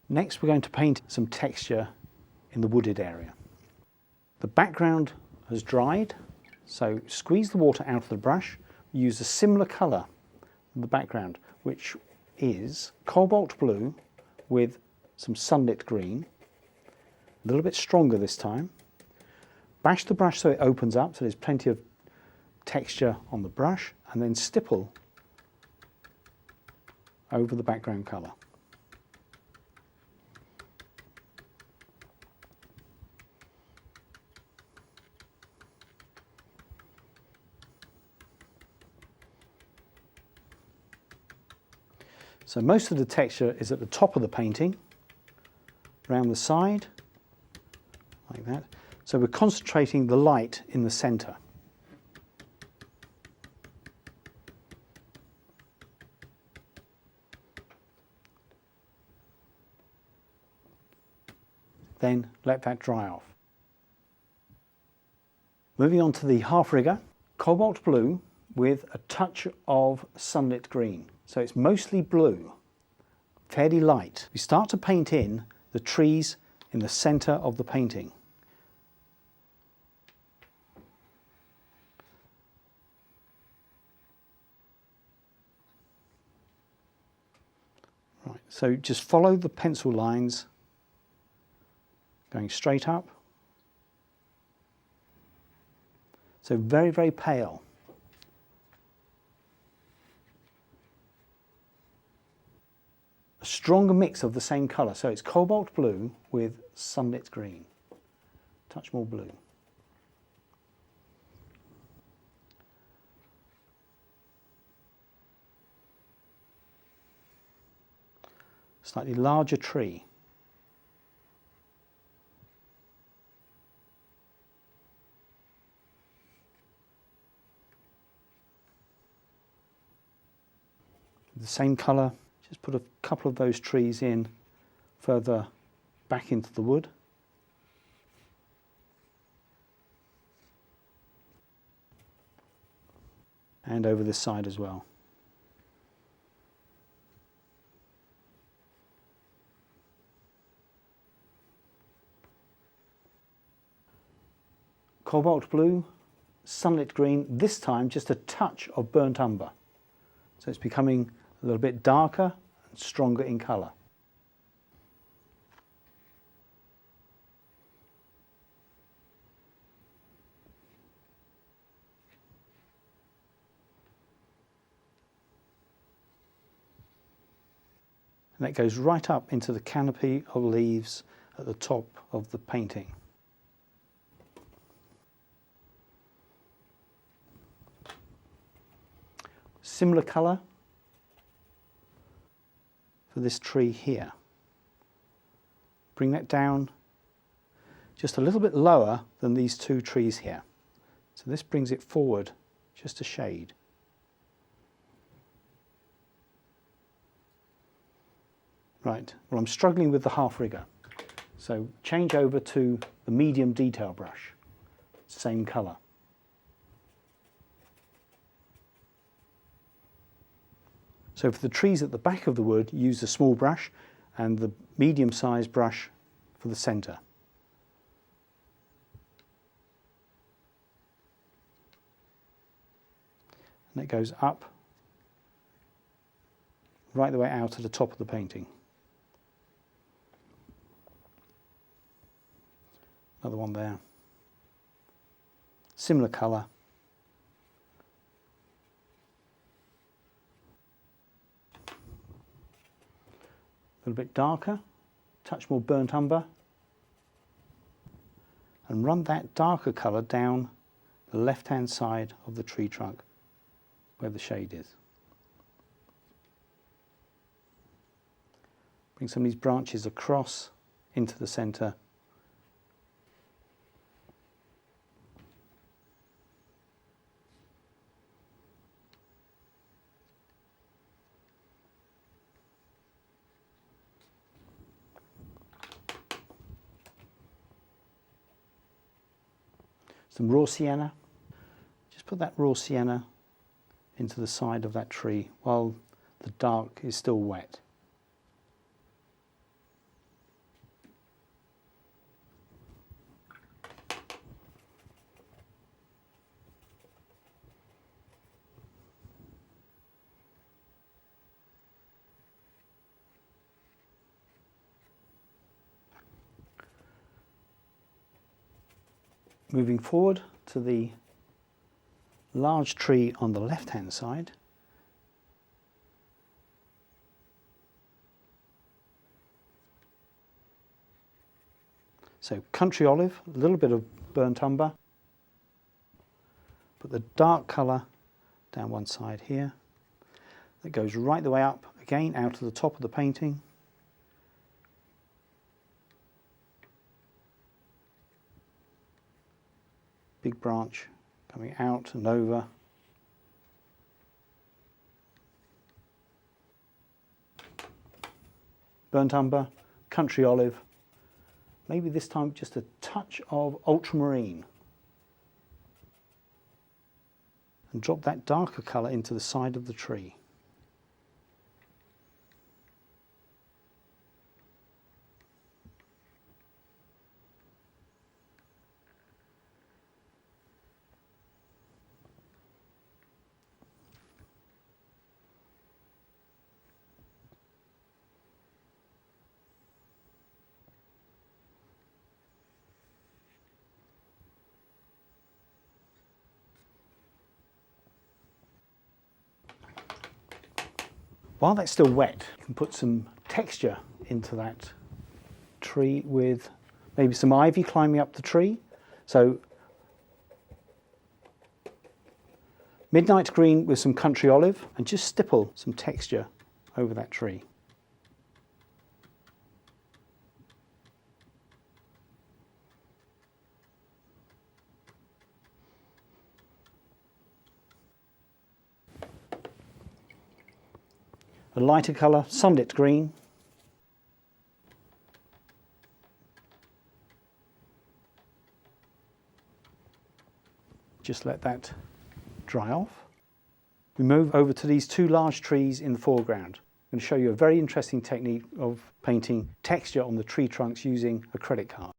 Next we're going to paint some texture in the wooded area. The background has dried, so squeeze the water out of the brush. Use a similar colour in the background, which is cobalt blue with some sunlit green, a little bit stronger this time. Bash the brush so it opens up, so there's plenty of texture on the brush, and then stipple over the background colour. So most of the texture is at the top of the painting, around the side, like that. So we're concentrating the light in the centre. Then let that dry off. Moving on to the half rigger, cobalt blue with a touch of sunlit green. So it's mostly blue, fairly light. We start to paint in the trees in the centre of the painting. Right, so just follow the pencil lines going straight up. So very, very pale. A stronger mix of the same colour, so it's cobalt blue with sunlit green. Touch more blue. Slightly larger tree. The same colour, just put a couple of those trees in further back into the wood. And over this side as well. Cobalt blue, sunlit green, this time just a touch of burnt umber. So it's becoming a little bit darker and stronger in colour. And that goes right up into the canopy of leaves at the top of the painting. Similar colour for this tree here. Bring that down just a little bit lower than these two trees here. So this brings it forward just a shade. Right, well I'm struggling with the half rigger. So change over to the medium detail brush, same colour. So for the trees at the back of the wood, use the small brush and the medium-sized brush for the centre. And it goes up right the way out to the top of the painting. Another one there. Similar colour. A little bit darker, touch more burnt umber, and run that darker colour down the left-hand side of the tree trunk where the shade is. Bring some of these branches across into the centre. Some raw sienna. Just put that raw sienna into the side of that tree while the dark is still wet. Moving forward to the large tree on the left hand side. So country olive, a little bit of burnt umber. Put the dark colour down one side here. That goes right the way up, again out to the top of the painting. Big branch coming out and over. Burnt umber, country olive, maybe this time just a touch of ultramarine. And drop that darker colour into the side of the tree. While that's still wet, you can put some texture into that tree with maybe some ivy climbing up the tree. So midnight green with some country olive, and just stipple some texture over that tree. A lighter colour, sunlit green. Just let that dry off. We move over to these two large trees in the foreground. I'm going to show you a very interesting technique of painting texture on the tree trunks using a credit card.